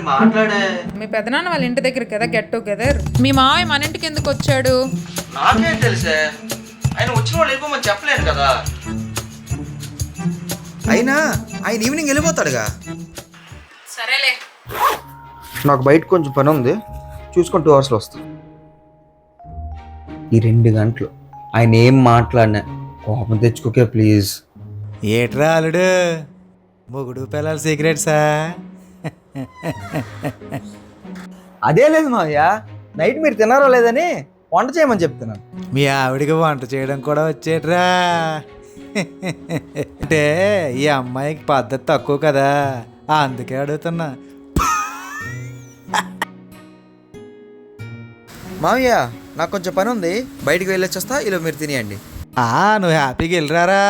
మాట్లాడే మీ పెదనాన్న వాళ్ళ ఇంటి దగ్గర కదా గెట్ టుగెదర్. మీ మావయ్య మన ఇంటికి ఎందుకు వచ్చాడు? నాకేం తెలుసే, ఆయన వచ్చిన వాళ్ళు వెళ్ళిపోమని చెప్పలేను కదా. అయినా ఆయన ఈవినింగ్ వెళ్ళిపోతాడుగా. సరేలే. నాకు బయట కొంచెం పని ఉంది, చూసుకొని 2 అవర్స్లో వస్తా. ఈ 2 గంటలు ఆయన ఏం మాట్లాడినా కోపం తెచ్చుకోకే ప్లీజ్. ఏట్రా అల్లుడు, మొగుడు పిల్లల సీక్రెట్సా? అదే లేదు మావయ్య, నైట్ మీరు తిన్నారో లేదని వంట చేయమని చెప్తున్నాను. మీ ఆవిడికి వంట చేయడం కూడా వచ్చేట్రా? అంటే ఈ అమ్మాయికి పద్ధతి తక్కువ కదా, అందుకే అడుగుతున్నా. మావయ్య నాకు కొంచెం పని ఉంది, బయటికి వెళ్ళొచ్చేస్తా, ఇలా మీరు తినేయండి. నువ్వు హ్యాపీగా వెళ్ళరారా.